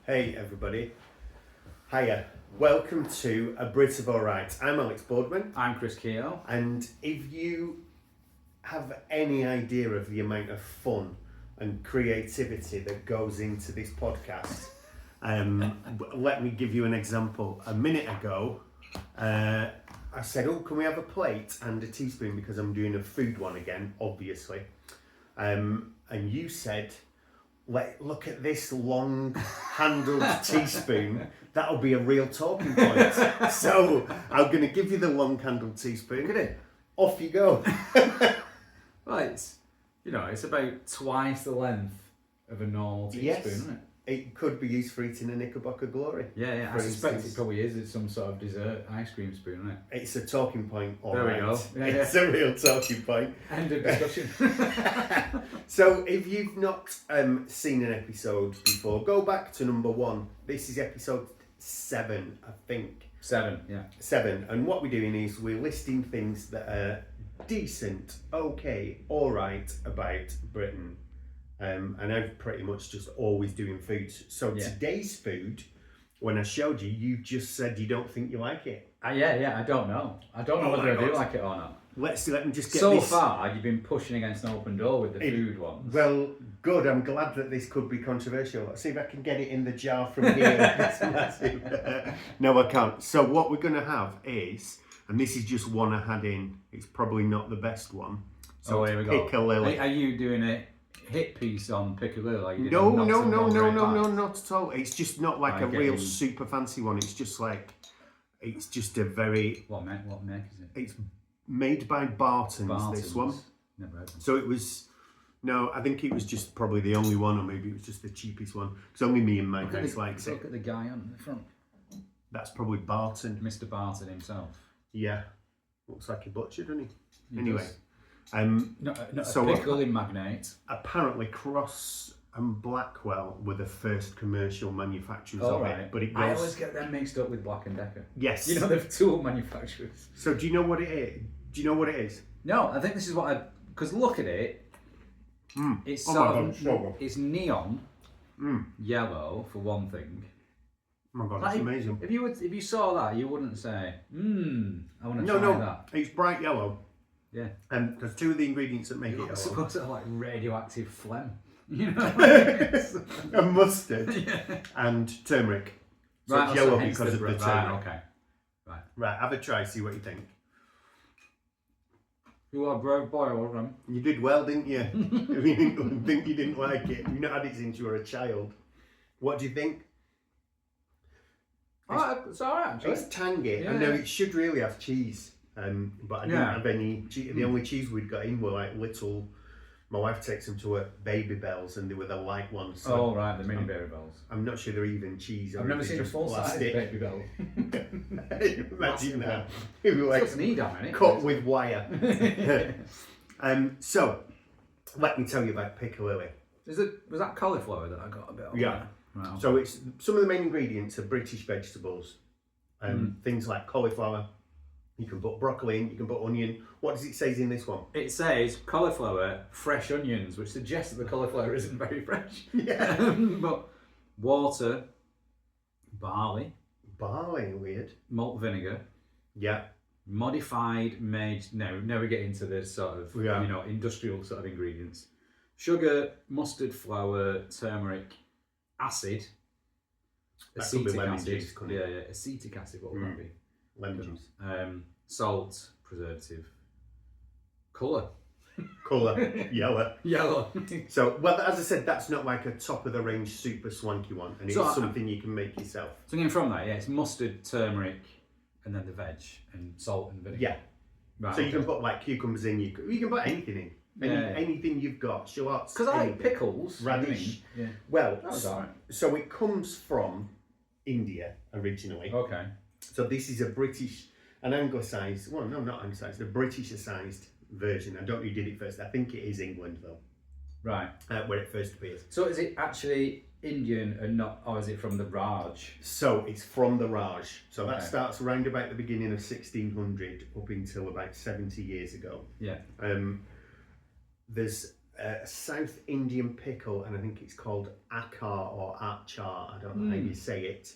Hey everybody. Hiya. Welcome to A Brit of Alright. I'm Alex Boardman. I'm Chris Keogh. And if you have any idea of the amount of fun and creativity that goes into this podcast, let me give you an example. A minute ago, I said, oh, can we have a plate and a teaspoon because I'm doing a food one again, obviously. And you said, look at this long-handled teaspoon. That'll be a real talking point. So I'm going to give you the long-handled teaspoon. Look at it. Off you go. Well, it's about twice the length of a normal teaspoon, Yes. isn't it? It could be used for eating a Knickerbocker Glory. Yeah. I for suspect instance. it probably is. It's some sort of dessert ice cream spoon, isn't it? It's a talking point, all There we right. go. Yeah, It's a real talking point. End of discussion. So if you've not seen an episode before, go back to number 1. This is episode 7, I think. 7, yeah. 7. And what we're doing is we're listing things that are decent, okay, all right about Britain. And I'm pretty much just always doing foods. So Yeah. today's food, when I showed you, you just said you don't think you like it. Yeah, I don't know. I don't know Oh whether my I do God. like it or not. Let me just get So this. far, you've been pushing against an open door with the food ones. Well, good. I'm glad that this could be controversial. Let's see if I can get it in the jar from here. It's massive. No, I can't. So what we're going to have is, and this is just one I had in. It's probably not the best one. So here we it's go. Piccalilli. Are you doing a hit piece on Piccalilli? Like you did No, on not at all. It's just not like a real super fancy one. It's just like, it's just a very. What make is it? It's made by Barton's. This one. Never heard of them. So it was. No, I think it was just probably the only one, or maybe it was just the cheapest one. Because only me and my guys likes it. Look at the guy on the front. That's probably Barton. Mr. Barton himself. Yeah, looks like he butchered, doesn't he? He Anyway, Not so a pickle in magnate. apparently Cross and Blackwell were the first commercial manufacturers Oh, of right. it, but it I goes. always get them mixed up with Black & Decker. Yes. You know, they're tool manufacturers. So do you know what it is? Do you know what it is? No, I think this is what because look at it. It's Oh sort my of, God, it's neon, yellow for one thing. Oh my God, Like, that's amazing. If you saw that, you wouldn't say, I want to No, try that. it's bright yellow. Yeah. Because two of the ingredients that make it It's yellow supposed to have like radioactive phlegm. You know? are mustard Yeah. and turmeric. So Right, it's yellow hence because of the right, turmeric. okay. Right, have a try, see what you think. You are a brave boy, wasn't You did well, didn't you? If you didn't think you didn't like it, you've not had it since you were a child. What do you think? It's alright, actually. It's tangy. Yeah. I know it should really have cheese, but I didn't have any. The only cheese we'd got in were like little. My wife takes them to work, Baby Bells, and they were the light ones. So Oh, right, the mini Berry Bells. I'm not sure they're even cheese. I've never seen a full-size Baby Bell. Imagine that. It was It's like knee down, innit? cut with wire. So, let me tell you about Piccalilli. Was that cauliflower that I got a bit of? Yeah. Right, okay. So it's some of the main ingredients are British vegetables. Things like cauliflower. You can put broccoli in, you can put onion. What does it say in this one? It says cauliflower, fresh onions, which suggests that the cauliflower isn't very fresh. Yeah. But water, barley, Barley, weird. malt vinegar, Yeah. modified made. No, we get into the sort of Yeah. industrial sort of ingredients. Sugar, mustard flour, turmeric, acid. That could be acetic lemon acid. juice, couldn't it? Yeah, acetic acid. What would that be? Lemon juice. Salt, preservative, colour. Colour, yellow. Yellow. So, well, as I said, that's not like a top of the range super swanky one, and it's So, something you can make yourself. So again, from that, it's mustard, turmeric, and then the veg, and salt and vinegar. Yeah. Right, So you can put like cucumbers in, you can put anything in. Anything you've got, shallots. Because I like anything. pickles. Radish. Yeah. Well, That was alright. so it comes from India originally. Okay. So this is a British, an anglicised, well, no, not anglicised, a Britishised version. I don't know who did it first. I think it is England though, Right. where it first appears. So is it actually Indian and not, or is it from the Raj? So it's from the Raj. So that Okay. starts around about the beginning of 1600 up until about 70 years ago. Yeah. There's a South Indian pickle, and I think it's called akar or achar. I don't know how you say it.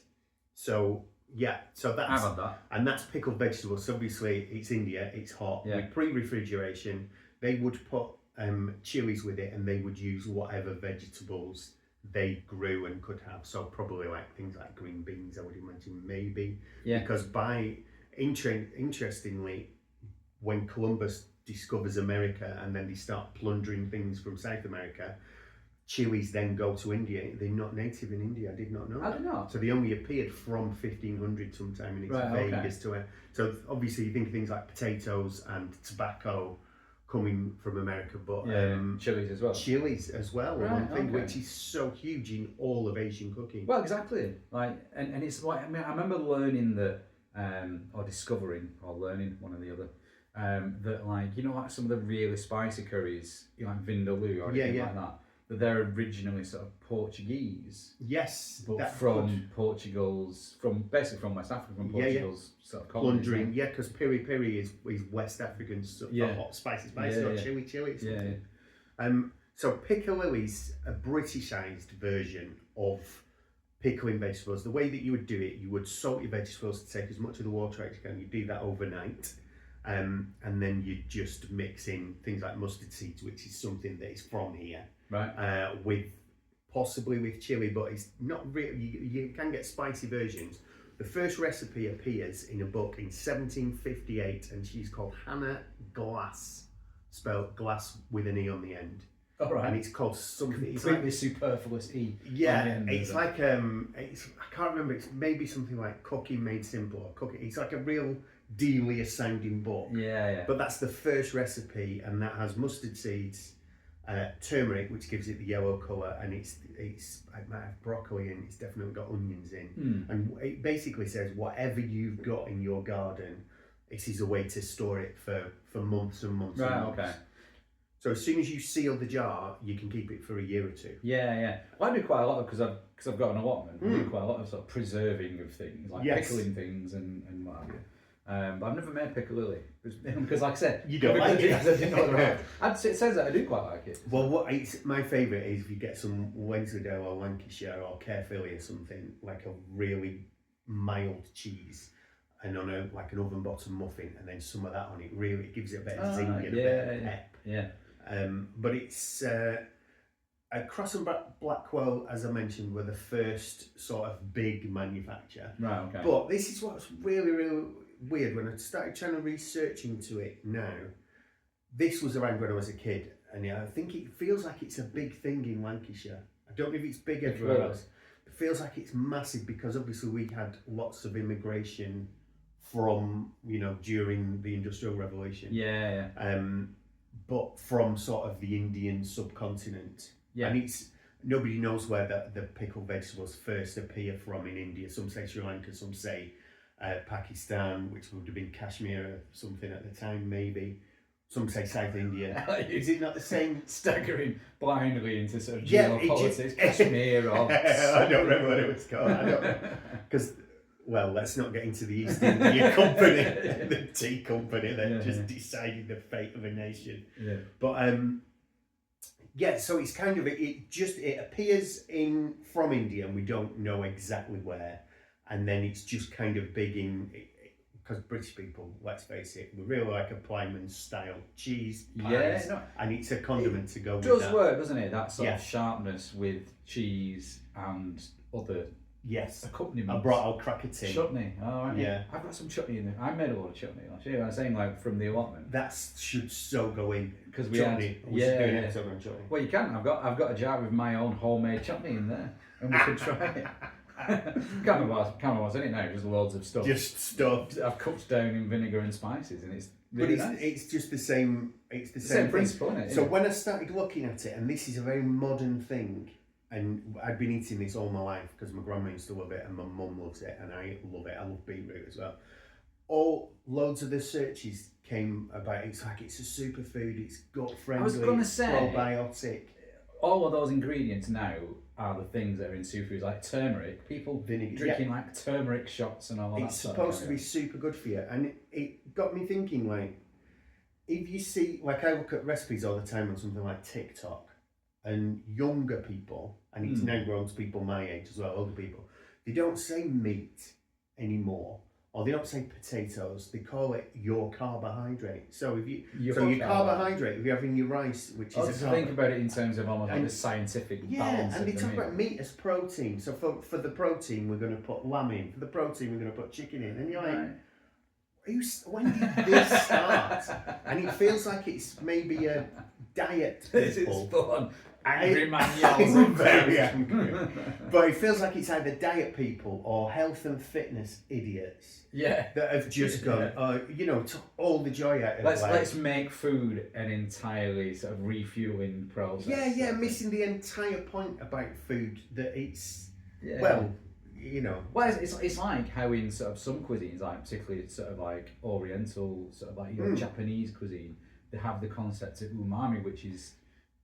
So yeah, so that's I've had that. and that's pickled vegetables. So obviously it's India, it's hot. Yeah. With pre-refrigeration, they would put chilies with it, and they would use whatever vegetables they grew and could have. So probably like things like green beans, I would imagine, maybe. Yeah. Because interestingly, when Columbus discovers America and then they start plundering things from South America, chilies then go to India. They're not native in India. I did not know. I did not. So they only appeared from 1500 sometime, and it's vague as to where. So obviously you think of things like potatoes and tobacco coming from America, but chilies as well. Chilies as well, right, one thing which is so huge in all of Asian cooking. Well, exactly. Like, and it's like, I mean, I remember learning that, or discovering, or learning, one or the other, that, like, you know, like some of the really spicy curries, you know, like vindaloo or anything like that they're originally sort of Portuguese. Yes, but from Portugal's, basically from West Africa, from Portugal's sort of colonies. Plundering, because piri piri is West African stuff, hot, spicy, not chili. So Piccalilli's a Britishized version of pickling vegetables. The way that you would do it, you would salt your vegetables to take as much of the water out as you can. You do that overnight. And then you just mix in things like mustard seeds, which is something that is from here. Right. Possibly with chili, but it's not really. You can get spicy versions. The first recipe appears in a book in 1758, and she's called Hannah Glass, spelled glass with an E on the end. Oh, right. And it's called something. It's completely superfluous E. Yeah, it's like I can't remember. It's maybe something like Cooking Made Simple or Cooking. It's like a real dealier sounding book. Yeah. But that's the first recipe, and that has mustard seeds, turmeric, which gives it the yellow colour, and it's it might have broccoli and it's definitely got onions in. And it basically says whatever you've got in your garden, this is a way to store it for months and months. Right. And months. Okay. So as soon as you seal the jar, you can keep it for a year or two. Yeah. Well, I do quite a lot of, because I've got an allotment. I do quite a lot of sort of preserving of things, like pickling things and what have you. But I've never made Piccalilli because, like I said, you don't like it. I didn't know it says that I do quite like it. Well, my favourite is if you get some Wensleydale or Lancashire or Caerphilly or something, like a really mild cheese, and on an oven bottom muffin, and then some of that on it. Really, it gives it a bit of zing and a bit of pep. Yeah. But it's Cross and Blackwell, as I mentioned, were the first sort of big manufacturer. Right. Okay. But this is what's really, really weird. When I started trying to research into it now, this was around when I was a kid, and I think it feels like it's a big thing in Lancashire. I don't know if it's big everywhere else. It feels like it's massive because obviously we had lots of immigration from, during the Industrial Revolution. Yeah. But from sort of the Indian subcontinent. Yeah. And nobody knows where the pickled vegetables first appear from in India. Some say Sri Lanka, some say Pakistan, which would have been Kashmir or something at the time, maybe. Some say South India. Is it not the same? Staggering blindly into sort of geopolitics, Kashmir or... I don't remember what it was called. I don't, because, well, let's not get into the East India Company, the tea company that just decided the fate of a nation. Yeah. But, so it's kind of, it appears from India, and we don't know exactly where. And then it's just kind of big because British people, let's face it, we really like a Plyman's style cheese, pies, and it's a condiment to go with that. It does work, doesn't it? That sort of sharpness with cheese and other accompaniments. I brought out cracker tin. Chutney, right. Yeah. I've got some chutney in there. I made a lot of chutney last year. I was saying, like, from the allotment. That should so go in. Because we chutney. had... We should do an episode on chutney. Well, you can. I've got a jar of my own homemade chutney in there, and we could try it. Can't remember what's in it now. Just loads of stuff. Just stuff. I've cooked down in vinegar and spices, and it's really nice. It's just the same. It's the same principle, isn't it? So when I started looking at it, and this is a very modern thing, and I'd been eating this all my life because my grandma used to love it, and my mum loves it, and I love it. I love beetroot as well. Loads of the searches came about. It's like it's a superfood. It's gut friendly. I was going to say probiotic. All of those ingredients now are the things that are in superfoods, like turmeric. People drinking like turmeric shots and all that. It's supposed to be super good for you, and it got me thinking, like, if you see, like I look at recipes all the time on something like TikTok, and younger people, and it's now grown to people my age as well, older people, they don't say meat anymore, or they don't say potatoes. They call it your carbohydrate. So if your carbohydrate, if you're having your rice, which is think about it in terms of almost like the scientific balance. And they talk about meat as protein. So for the protein, we're going to put lamb in. For the protein, we're going to put chicken in. And you're like, when did this start? And it feels like it's maybe a diet. This is fun. Angry man I'm very angry. But it feels like it's either diet people or health and fitness idiots. Yeah. That have just gone, took all the joy out of life. Let's make food an entirely sort of refueling process. Yeah, missing the entire point about food, that it's, Well, it's like how in sort of some cuisines, like particularly sort of like Oriental, sort of like Japanese cuisine, they have the concept of umami, which is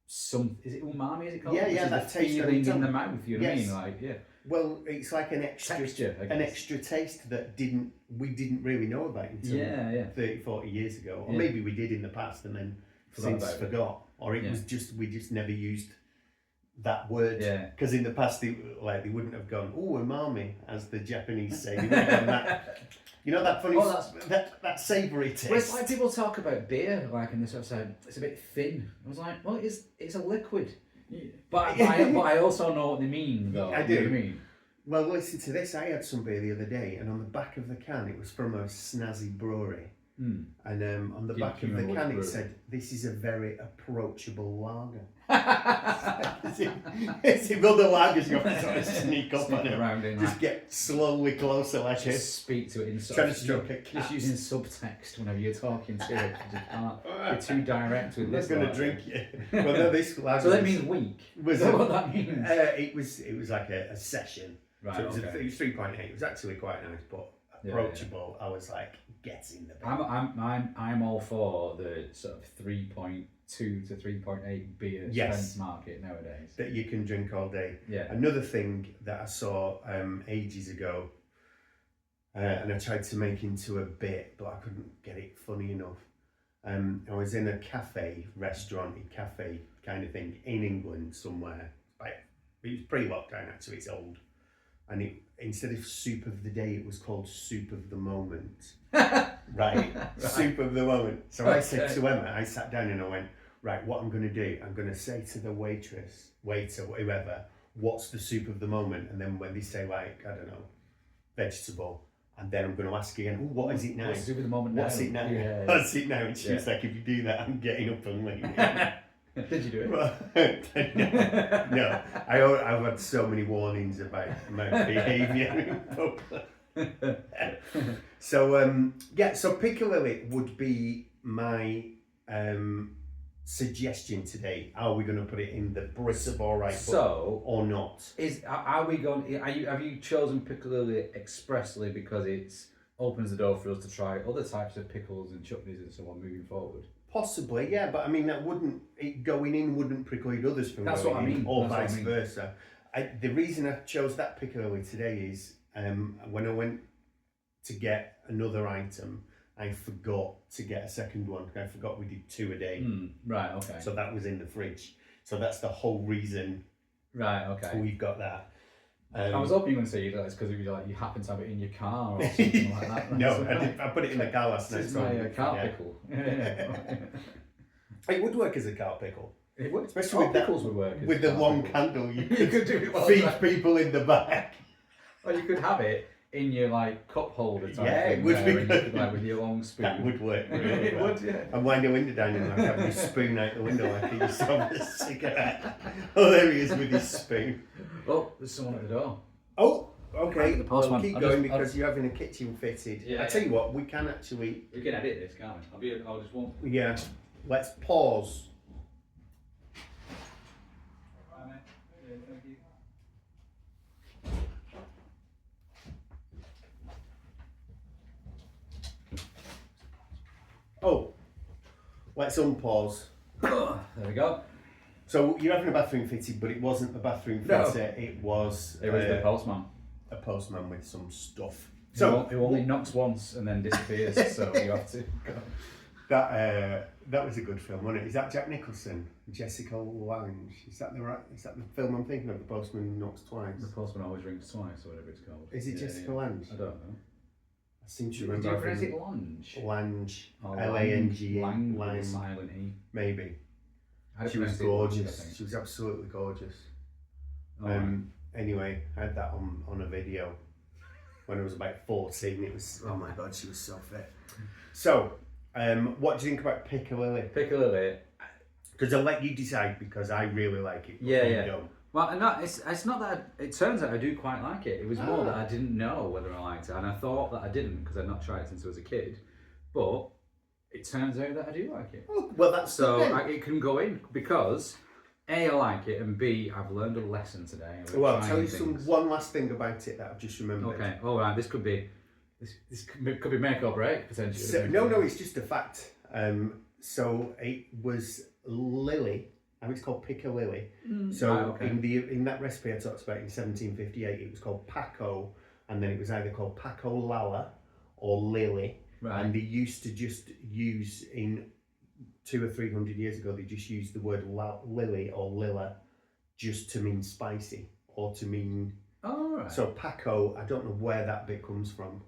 is it umami? Is it called? Yeah, that feeling in the mouth. You know what I mean? Like, Well, it's like an extra texture, an extra taste that we didn't really know about until 30, 40 years ago, or maybe we did in the past and then forgot, or it was just we just never used that word, because in the past they wouldn't have gone umami, as the Japanese say. They would have gone that. That funny, that savoury taste. Well, it's like people talk about beer, like, and they sort of say it's a bit thin. I was like, well, it's a liquid, but I also know what they mean, though. I do. You know what I mean? Well, listen to this. I had some beer the other day, and on the back of the can, it was from a snazzy brewery, and on the back of the can it said, "This is a very approachable lager." It's the other lagers you have to sort of sneak up on it, just get slowly closer, like just speak to it in trying to stroke a cat. Just using subtext whenever you're talking to it. You can't be too direct with this. I'm going to drink you. Well, no, this lager. So that means weak. Is that what that means? It was like a session. Right. So it was 3.8. It was actually quite nice, but approachable. I was like, get in the bag. I'm all for the sort of 3.2 to 3.8 beer strength market nowadays that you can drink all day. Yeah. Another thing that I saw ages ago, and I tried to make into a bit, but I couldn't get it funny enough. I was in a restaurant cafe kind of thing in England somewhere. It was pre-lockdown actually. It's old. And instead of soup of the day, it was called soup of the moment. right. Soup of the moment. So I said to Emma, I sat down and I went, right, what I'm going to do, I'm going to say to the waiter, whoever, what's the soup of the moment? And then when they say, like, I don't know, vegetable, and then I'm going to ask again, what is it now? What's the soup of the moment now? What's it now? Yeah. What's it now? And she was like, if you do that, I'm getting up and leaving. Did you do it? No. I've had so many warnings about my behaviour in public. So Piccalilli would be my suggestion today. Are we going to put it in the Brits of All Right or not? Are we going? Have you chosen Piccalilli expressly because it opens the door for us to try other types of pickles and chutneys and so on moving forward? Possibly, yeah, but I mean going in wouldn't preclude others from going in, or vice versa. The reason I chose that Piccalilli today is when I went to get another item, I forgot to get a second one. I forgot we did 2 a day. Right, okay. So that was in the fridge. So that's the whole reason. Right, okay. We've got that. I was hoping you were going to say it's because you happen to have it in your car or something like that. Right? No, I put it in the car last night. It's my car pickle. It would work as a car pickle. It would. Especially with pickles would work. With the long handle, you could do it feed people in the back. Or you could have it in your cup holder type thing. It would be good. With your long spoon. That would work. Really it would, yeah. And wind the window down and have your spoon out the window like he used to have a cigarette. Oh, there he is with his spoon. Oh, there's someone at the door. Oh, okay. The postman. Well, keep going because you're having a kitchen fitted. Yeah, I tell you what, we can actually. We can edit this, can't we? I'll just won't. Yeah. Let's pause. Right, mate. Yeah, thank you. Oh, let's unpause. There we go. So you're having a bathroom fitted, but it wasn't a bathroom fitter. No. It was the postman. A postman with some stuff. So who only knocks once and then disappears. So you have to go. That was a good film, wasn't it? Is that Jack Nicholson? Jessica Lange? Is that the film I'm thinking of? The Postman Knocks Twice. The Postman Always Rings Twice, or whatever it's called. Is it Jessica Lange? I don't know. I seem to Do remember. you pronounce it Lange? Lange. Oh, Lange. Lang with a silent E. Maybe. I'd She was pronounce it Lange, I gorgeous. think. She was absolutely gorgeous. Oh, right. Anyway, I had that on a video when I was about 14. It was, oh my God, she was so fit. So, what do you think about Piccalilli? Piccalilli. Because I'll let you decide because I really like it. But Yeah, you yeah. don't. Well, it's not that. It turns out I do quite like it. It was more that I didn't know whether I liked it, and I thought that I didn't because I'd not tried it since I was a kid. But it turns out that I do like it. Oh, well, that's So good. it can go in because A, I like it, and B, I've learned a lesson today. about Well, I'll tell trying you things. one last thing about it that I've just remembered. Okay. All right. This could be make or break potentially. So, no, it's just a fact. So it was Lily. I think it's called Piccalilli. So Right, okay. in that recipe I talked about in 1758, it was called Paco, and then it was either called Paco Lala or Lily. Right. And they used to just use in 200 or 300 years ago. They just used the word lily or lilla just to mean spicy or to mean. All right. So Paco, I don't know where that bit comes from,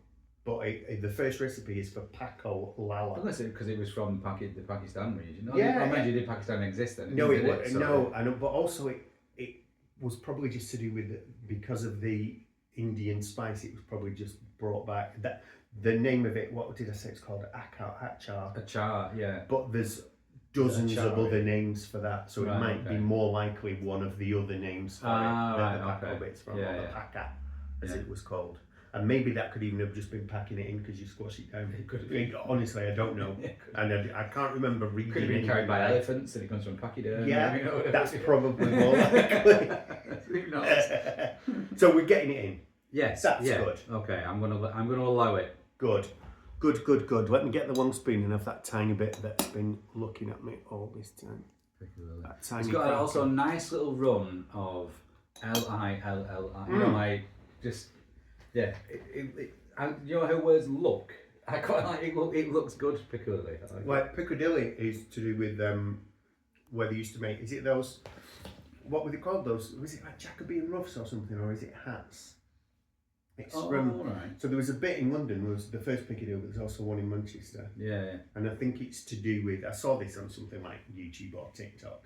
but the first recipe is for Paco Lala. Unless because it was from the Pakistan region. Yeah, I imagine did Pakistan exist then? No, Did it? So- no, I know, but also it was probably just to do with because of the Indian spice. It was probably just brought back. That the name of it. What did I say? It's called achar. Achar, yeah. But there's dozens Achar, of other names for that, so Right, it might be okay. more likely one of the other names for Ah, it. right, The Paco okay. bits from, Yeah, or the yeah. paca, as Yeah. it was called. And maybe that could even have just been packing it in because you squash it down. It could have been. Honestly, I don't know. It And I can't remember reading could have been anything carried by about it. elephants and it comes from Pakistan. Yeah, you know, whatever. that's probably more likely. Who knows? So we're getting it in. Yes, That's yeah. good. Okay, I'm gonna allow it. Good. Let me get the long spoon and have that tiny bit that's been looking at me all this time. That tiny It's got cracker. also a nice little run of Lilli. You know, like just yeah. You know how words look. I quite like it. It looks good, Piccalilli. I like Well, it. Piccadilly is to do with where they used to make. Is it those? What were they called? Those? Was it like Jacobean ruffs or something, or is it hats? It's from. All right. So there was a bit in London. There was the first Piccadilly, but there's also one in Manchester. Yeah. And I think it's to do with. I saw this on something like YouTube or TikTok,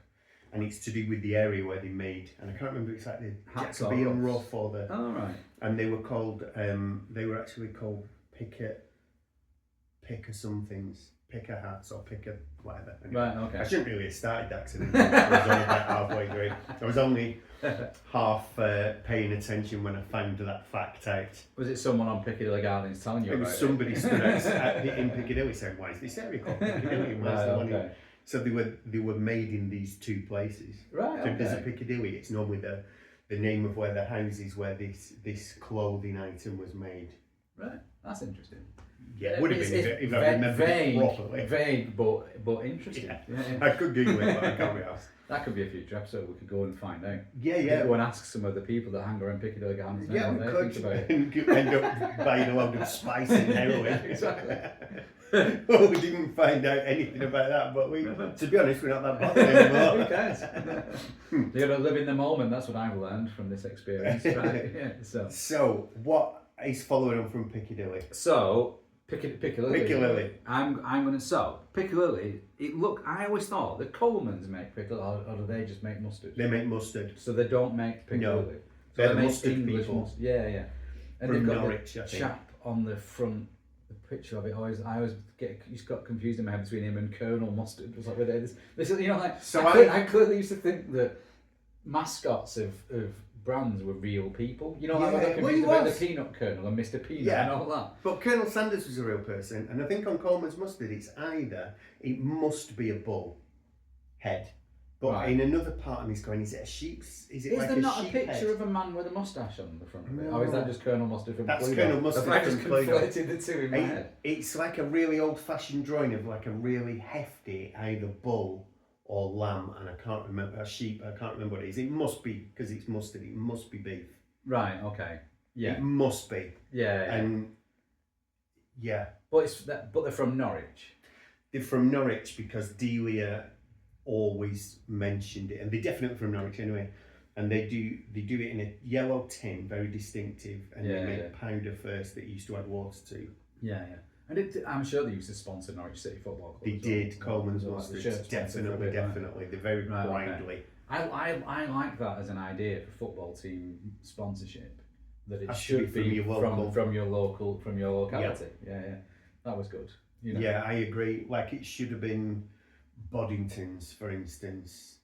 and it's to do with the area where they made. And I can't remember. It's like the Hats or Jacobean ruffs? ruff or the. All right. And they were called. They were actually called picker somethings, picker hats or picker whatever. Anyway, Right. Okay. I shouldn't really have started that because I was only about halfway through. I was only half paying attention when I found that fact out. Was it someone on Piccadilly Gardens telling you It about was somebody stood in Piccadilly saying, "Why is this area called Piccadilly?" And where's Right, the one in-" okay. So they were made in these two places. Right. So if there's a Okay. Piccadilly, it's normally the name of where the house is where this clothing item was made. Right. That's interesting. Yeah, it would have been if I remembered vague, it properly. Vague, but interesting. Yeah. Yeah. I could Google it, but I can't be asked. That could be a future episode. We could go and find out. Yeah, We yeah. could go and ask some of the people that hang around Piccadilly Gardens. Yeah, what we they could. think about it. And end up buying a load of spice and heroin. Exactly. Well, we didn't find out anything about that, but to be honest, we're not that bothered anymore. Who cares? You got to live in the moment. That's what I've learned from this experience. Right? Yeah. So, what is following on from Piccadilly? So Piccalilli. Piccalilli. I'm gonna Piccalilli. I always thought the Colemans make pickle, or do they just make mustard? They make mustard. So they don't make Piccalilli. No, So they're they the make mustard English people. mustard. Yeah, yeah. And From they've got Norwich, the I think. chap on the front. The picture of it. I always just got confused in my head between him and Colonel Mustard. It was like, were they this? You know, like So I clearly used to think that mascots of brands were real people. You know, like Yeah, I got well, confused he about the was. Peanut Colonel and Mr. Peanut Yeah. and all that. But Colonel Sanders was a real person, and I think on Coleman's mustard, it must be a bull head. But Right. in another part of me's going, is it a sheep's? Is it Is like there a not a sheep picture head? of a man with a moustache on the front of it? No. Or is that just Colonel Mustard from That's Cluedo? Colonel Mustard I just from Cluedo. conflated the two in my head. It's like a really old-fashioned drawing of like a really hefty either bull or lamb, and I can't remember a sheep. I can't remember what it is. It must be because it's mustard. It must be beef. Right. Okay. Yeah. It must be. Yeah. And yeah, But they're from Norwich. they're from Norwich because Delia always mentioned it, and they're definitely from Norwich anyway. And they do it in a yellow tin, very distinctive, and they make powder first that you used to add water to. Yeah, yeah. And I'm sure they used to sponsor Norwich City Football Club. They did. Coleman's Mustards, definitely. They're very widely. Okay. I like that as an idea for football team sponsorship. That it should be from your locality. Yeah, yeah. That was good. You know? Yeah, I agree. Like it should have been Boddington's, for instance.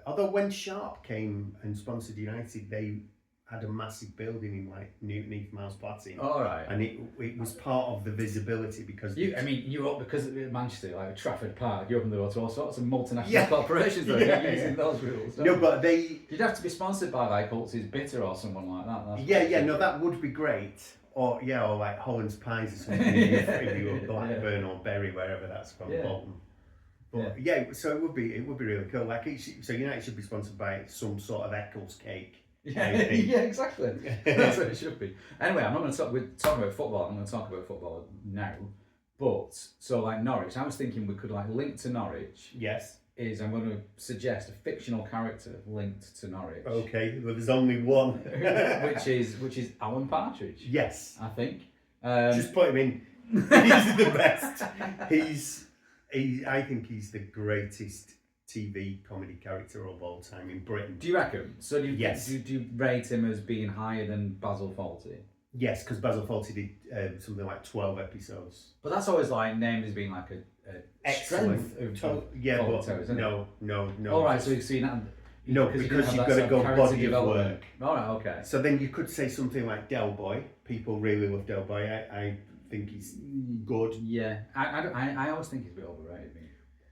Although when Sharp came and sponsored United, they had a massive building in like Newton Miles Platting. All right. And it was part of the visibility because because of Manchester, like Trafford Park, you open the door to all sorts of multinational corporations that are using those rules. No, but you'd have to be sponsored by like Holtz's Bitter or someone like that. No, that would be great. Or like Holland's Pies or something if you were Blackburn or Bury, wherever that's from, Bolton. But so it would be really cool. Like so United should be sponsored by some sort of Eccles cake. Yeah, exactly. That's what it should be. Anyway, I'm not going to talk. We're talking about football. I'm going to talk about football now. But so like Norwich, I was thinking we could like link to Norwich. Yes. I'm going to suggest a fictional character linked to Norwich. Okay. Well, there's only one. which is Alan Partridge. Yes. I think. Just put him in. He's the best. I think he's the greatest TV comedy character of all time in Britain. Do you reckon? So do you rate him as being higher than Basil Fawlty? Yes, because Basil Fawlty did something like 12 episodes. But that's always like named as being like a strength of Fawlty, isn't it? No. All right, so you've seen that. No, because you've got to go body of work. All right, okay. So then you could say something like Del Boy. People really love Del Boy. I think he's good. Yeah, I always think he's a bit overrated.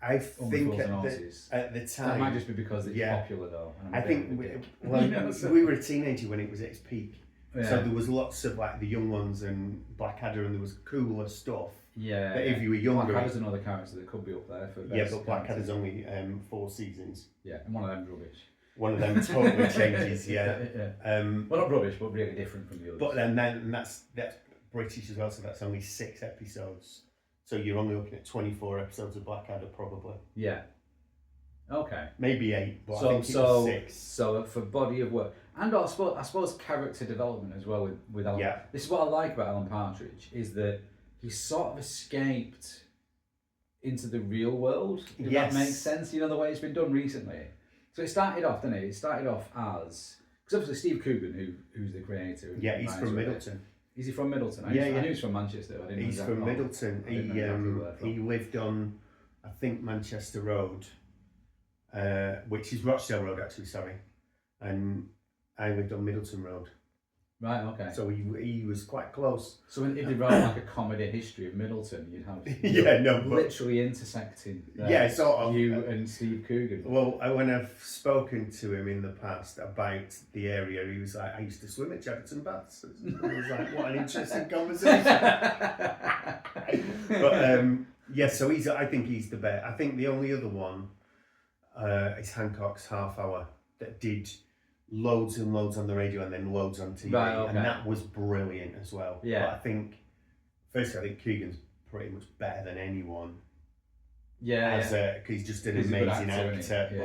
I think at the time... That might just be because it's popular though. I think we were a teenager when it was at its peak. Yeah. So there was lots of like the young ones and Blackadder, and there was cooler stuff. Yeah. But if you were younger... Blackadder's another character that could be up there for best. Yeah, but Blackadder's only 4 seasons. Yeah, and one of them's rubbish. One of them totally changes, yeah. Well, not rubbish, but really different from the others. But then that's British as well, so that's only 6 episodes. So you're only looking at 24 episodes of Blackadder, probably. Yeah. Okay. Maybe 8, but I think it was 6. So for body of work, and I suppose character development as well with Alan. Yeah. This is what I like about Alan Partridge, is that he sort of escaped into the real world. If that makes sense, you know, the way it's been done recently. So it started off, didn't it? It started off as, because obviously Steve Coogan, who's the creator. Yeah, he's from Middleton. Is he from Middleton? I knew he was from Manchester. I didn't he's know from Middleton. He lived on, I think, Manchester Road, which is Rochdale Road, actually, sorry. And I lived on Middleton Road. Right, okay. So he was quite close. So if they wrote like a comedy history of Middleton, you'd have literally intersecting sort of, you and Steve Coogan. Well, when I've spoken to him in the past about the area, he was like, I used to swim at Chadderton Baths. I was like, what an interesting conversation. But so I think he's the best. I think the only other one is Hancock's Half Hour that did loads and loads on the radio and then loads on TV, and that was brilliant as well. Yeah. But I think Coogan's pretty much better than anyone. Yeah. Because he's just an amazing actor,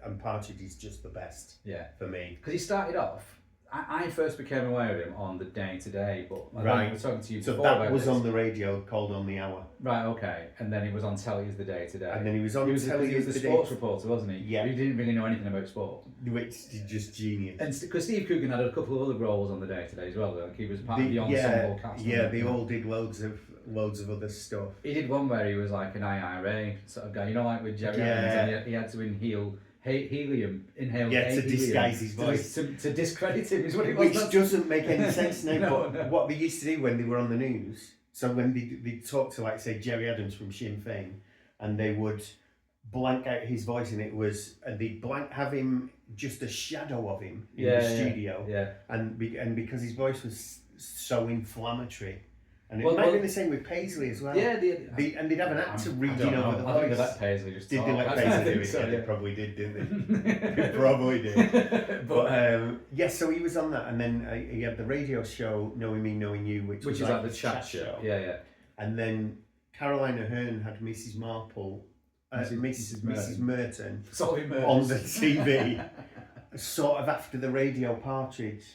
and Partridge is just the best. Yeah. For me. Because he started off. I first became aware of him on the Day Today, but I was talking to you before. So that was on the radio, called On the Hour. Right, okay. And then he was on telly as the Day Today. And then he was on telly as the sports reporter, wasn't he? Yeah. He didn't really know anything about sport. Which is just genius. And because Steve Coogan had a couple of other roles on the Day Today as well. Like he was part of the ensemble cast. Yeah, they all did loads of other stuff. He did one where he was like an IRA sort of guy, you know, like with Jerry Evans, and he had to inhale helium, to disguise his voice. To discredit him is what it was. Which doesn't make any sense now, but what they used to do when they were on the news, so when they talked to, like, say, Jerry Adams from Sinn Féin, and they would blank out his voice, and they'd have him, just a shadow of him in the studio, and because his voice was so inflammatory. And it might be the same with Paisley as well. Yeah, and they'd have an actor reading over the voice. I think they let Paisley just talk. Did they let Paisley do it? So, they probably did, didn't they? They probably did. But so he was on that, and then he had the radio show Knowing Me, Knowing You, which is like the chat show. Yeah. And then Carolina Hearn had Mrs. Marple, Mrs. Merton Solving murders. on the TV, sort of after the radio Partridge,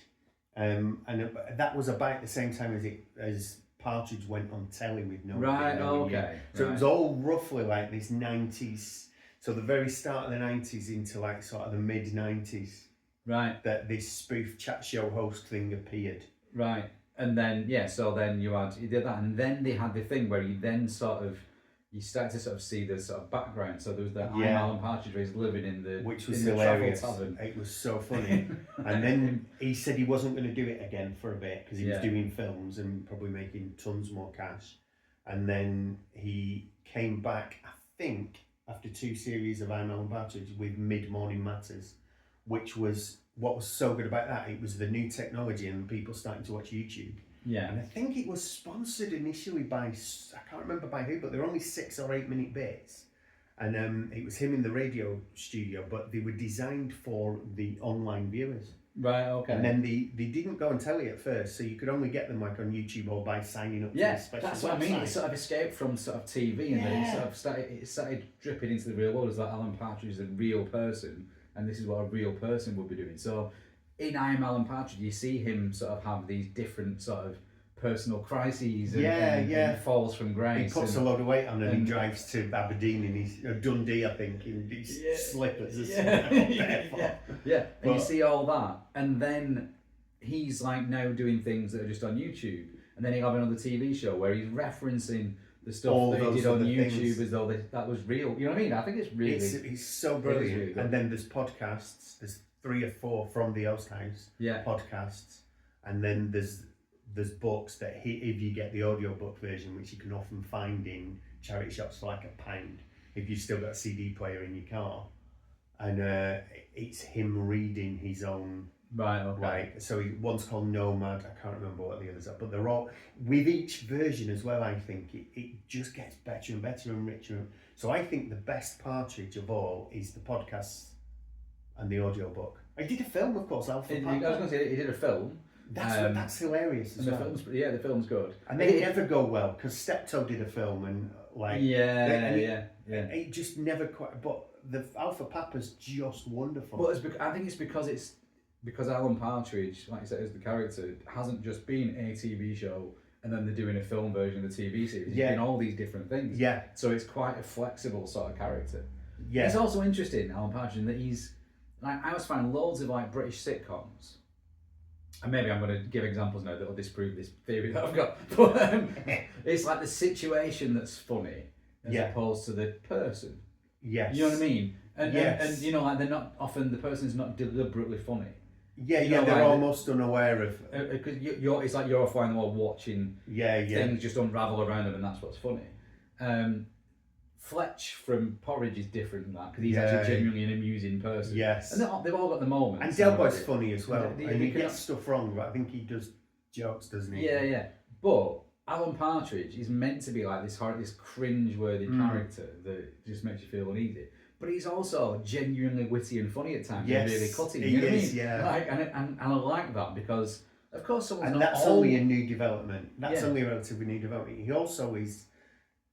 and that was about the same time as Partridge went on telly with No Right, Knowing You. okay. So it was all roughly like this 90s, so the very start of the 90s into like sort of the mid 90s. Right. That this spoof chat show host thing appeared. Right. And then, so then you did that, and then they had the thing where you then you start to sort of see the sort of background. So there was the I'm Alan Partridge where he's living in the which was in the hilarious. tavern. It was so funny. And then he said he wasn't going to do it again for a bit because he was doing films and probably making tons more cash. And then he came back, I think, after 2 series of I'm Alan Partridge with Mid Morning Matters, which was what was so good about that. It was the new technology and people starting to watch YouTube. Yeah. And I think it was sponsored initially by, I can't remember by who, but they're only 6 or 8 minute bits. And it was him in the radio studio, but they were designed for the online viewers. Right, okay. And then they didn't go on telly at first, so you could only get them like on YouTube or by signing up to the special that's website. what I mean. It sort of escaped from sort of TV and then it started dripping into the real world as that Alan Partridge is a real person and this is what a real person would be doing. So in I'm Alan Partridge, you see him sort of have these different sort of personal crises and falls from grace. He puts a lot of weight on and he drives to Aberdeen in his Dundee, I think, in his slippers. And you see all that, and then he's like now doing things that are just on YouTube, and then he'll have another TV show where he's referencing the stuff all that he did on YouTube things. As though that was real. You know what I mean? I think it's really... It's so brilliant. Really and then there's podcasts. There's 3 or 4 from the Host House podcasts. And then there's books that if you get the audiobook version, which you can often find in charity shops for like £1, if you've still got a CD player in your car. And it's him reading his own... Right, okay. Like, so one's called Nomad, I can't remember what the others are, but they're all, with each version as well, I think, it just gets better and better and richer. So I think the best Partridge of all is the podcasts and the audiobook. I did a film, of course, Alpha Papa. I was going to say, he did a film. That's hilarious as well. The film's good. And they never go well, because Steptoe did a film and like... It just never quite... But the Alpha Papa's just wonderful. But I think it's because Alan Partridge, like you said, is the character, hasn't just been a TV show and then they're doing a film version of the TV series. He's been all these different things. Yeah. So it's quite a flexible sort of character. Yeah. It's also interesting, Alan Partridge, in that he's... Like, I was finding loads of like British sitcoms, and maybe I'm going to give examples now that will disprove this theory that I've got. But it's like the situation that's funny as opposed to the person. Yes. You know what I mean? And you know, like they're not often, the person's not deliberately funny. They're like, almost unaware of... Because it's like you're flying the wall watching things just unravel around them, and that's what's funny. Fletch from Porridge is different than that, because he's actually genuinely an amusing person. Yes. And they've all got the moments. And Del Boy's funny as well. And he gets stuff wrong, but I think he does jokes, doesn't he? Yeah. But Alan Partridge is meant to be like this cringe-worthy character that just makes you feel uneasy. But he's also genuinely witty and funny at times. Yes, and really cutting. he You know is, what I mean? yeah. Like, and I like that because, of course, someone's and not that's all... only a new development. That's only a relatively new development. He also is...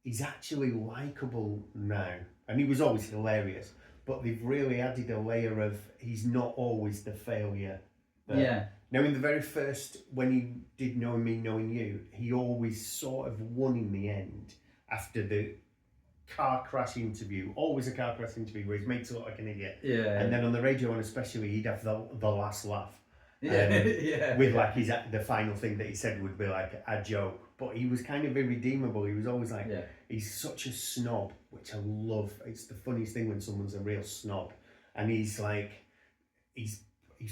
He's actually likeable now. And he was always hilarious. But they've really added a layer of... He's not always the failure. Now, in the very first... When he did Knowing Me, Knowing You, he always sort of won in the end. After the car crash interview. Always a car crash interview where he's made to look like an idiot. Yeah. And then on the radio one especially, he'd have the last laugh. With like the final thing that he said would be like a joke. But he was kind of irredeemable. He was always like, he's such a snob, which I love. It's the funniest thing when someone's a real snob. And he's like, he's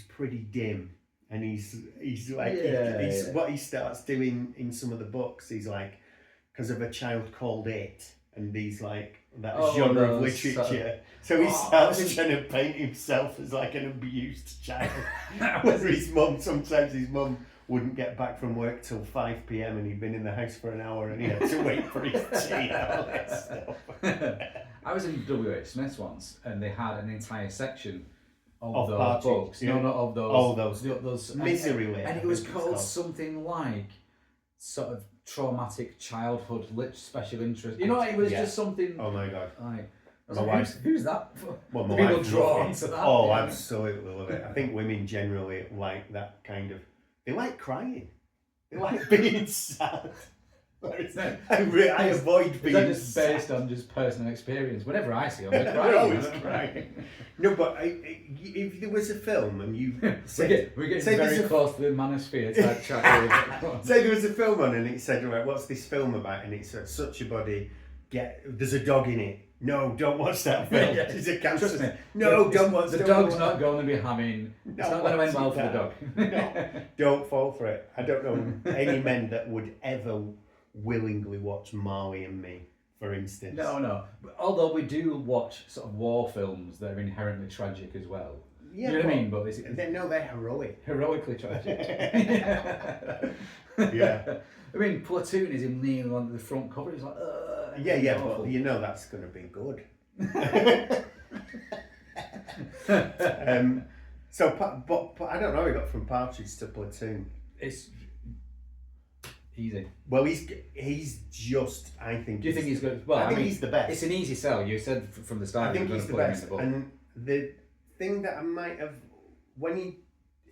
pretty dim. And he's like, what he starts doing in some of the books, he's like, because of a child called It. And he's like, that genre of literature. So he starts trying to paint himself as like an abused child. Where his mum wouldn't get back from work till 5 p.m. and he'd been in the house for an hour and he had to wait for his tea and all that stuff. I was in W.H. Smith's once and they had an entire section of those Partridge, books. No, not of those. Those Misery Lane. And it was called something like sort of traumatic childhood special interest. You know, it was just something. Oh my god! Like, I was My like, wife. who's that? Well, my People wife drawn loves to it. that. Oh, yeah. absolutely love it. I think women generally like that kind of. They like crying. They like being sad. I avoid being. Is that just sad. based on just personal experience? Whenever I see them, they're They're crying. always crying. No, but if there was a film and you said, we're getting say very close to the manosphere type chat. say there was a film on and it said, right, what's this film about? And it said, such a body, there's a dog in it. No, don't watch that film. Yeah. It's a cancer. Trust me. No, don't watch. The dog's not going to be having. No, it's not going to end well for the dog. No, don't fall for it. I don't know any men that would ever willingly watch Marley and Me, for instance. No. But although we do watch sort of war films that are inherently tragic as well. Yeah, you know what I mean? But they're heroic. Heroically tragic. Yeah. I mean, Platoon is him kneeling on the front cover. He's like, Yeah, awful. but you know that's going to be good. So, but I don't know. He got from Partridge to Platoon. It's easy. Well, he's just. I think. Do you think he's good? Well, I think he's the best. It's an easy sell. You said from the start. I think he's the put him in best. the book. And the thing that I might have, when he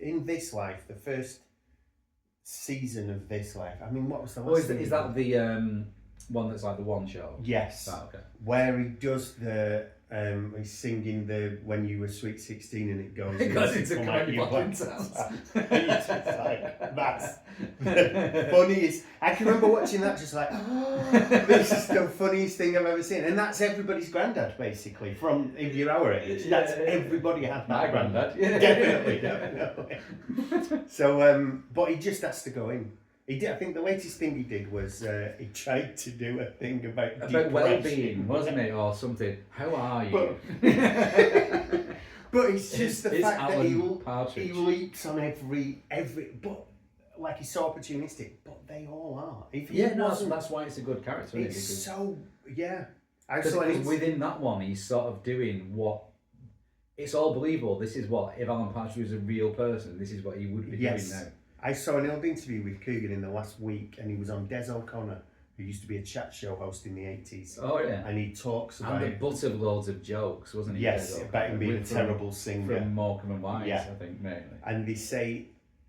in This Life, the first season of This Life. I mean, what was the last? Is that the one that's like the one show? Yes. Oh, okay. Where he does the. He's singing the "When You Were Sweet 16" and it goes. It goes into Come Comedy Out Your Bottom Black Sounds. It's just like, that's the funniest. I can remember watching that just like, this is the funniest thing I've ever seen. And that's everybody's granddad, basically, from if you're our age. That's everybody had that. My granddad. Yeah. Definitely. So, but he just has to go in. He did. I think the latest thing he did was he tried to do a thing about depression. well-being, wasn't it, or something? How are you? But it's just the fact that Partridge. he leaps on every. But like he's so opportunistic. But they all are. That's why it's a good character. It's so yeah. Because within that one, he's sort of doing what. It's all believable. This is what if Alan Partridge was a real person. This is what he would be doing now. I saw an old interview with Coogan in the last week, and he was on Des O'Connor, who used to be a chat show host in the 80s. Oh, yeah. And he talks about. And the butt of loads of jokes, wasn't he? Yes, about him being a terrible singer. From Morecambe and Wise, I think, mainly. And they say.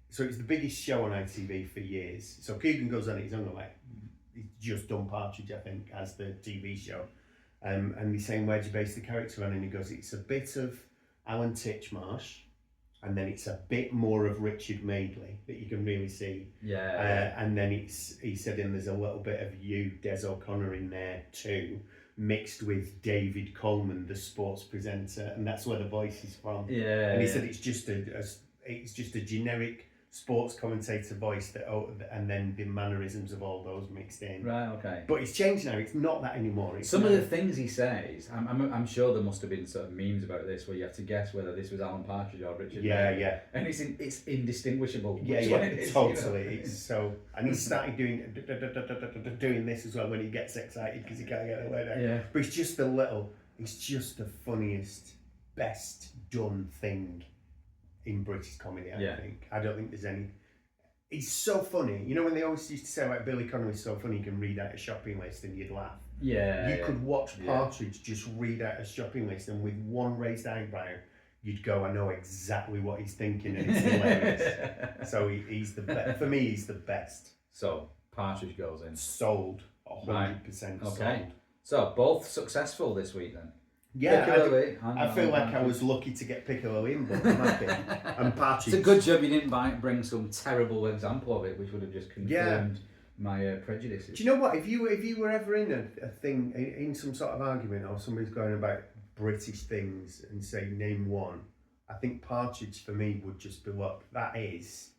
So it's the biggest show on ITV for years. So Coogan goes on it, he's only like. He's just done Partridge, I think, as the TV show. And he's saying, where'd you base the character on? And he goes, it's a bit of Alan Titchmarsh. And then it's a bit more of Richard Madeley that you can really see. Yeah. And then he said, and there's a little bit of Des O'Connor in there too, mixed with David Coleman, the sports presenter, and that's where the voice is from. Yeah. And he said it's just a generic sports commentator voice and then the mannerisms of all those mixed in. Right. Okay. But it's changed now. It's not that anymore. Some of the things he says, I'm sure there must have been sort of memes about this where you have to guess whether this was Alan Partridge or Richard. Yeah. And it's indistinguishable. Yeah, it is, totally. You know? It's so, and he started doing this as well when he gets excited because he can't get a word out. Yeah. But it's just the funniest, best done thing in British comedy, I think. I don't think there's any. He's so funny. You know when they always used to say like Billy Connolly's so funny, he can read out a shopping list and you'd laugh. Yeah. You could watch Partridge just read out a shopping list and with one raised eyebrow, you'd go, I know exactly what he's thinking and it's hilarious. So he's the best. For me, he's the best. So Partridge goes in. Sold. 100% sold. Okay. So both successful this week then. Yeah, Piccalilli I feel like I was lucky to get Piccalilli in, but I'm happy. And Partridge. It's a good job you didn't bring some terrible example of it, which would have just confirmed my prejudices. Do you know what? If you were ever in a thing, in some sort of argument, or somebody's going about British things and say, name one, I think Partridge for me would just be, look, that is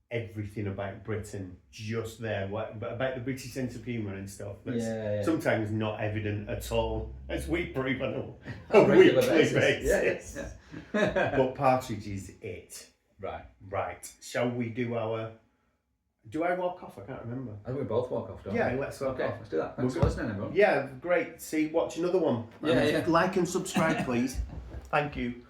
everything about Britain just there, but about the British sense of humour and stuff that's sometimes not evident at all, as we prove on a weekly basis. But Partridge is it. Right. Shall we do our... Do I walk off? I can't remember. I think we both walk off, don't we? Yeah, let's walk off. Let's do that. Thanks for listening, everyone. Yeah, great. See, watch another one. Yeah. Like and subscribe, please. Thank you.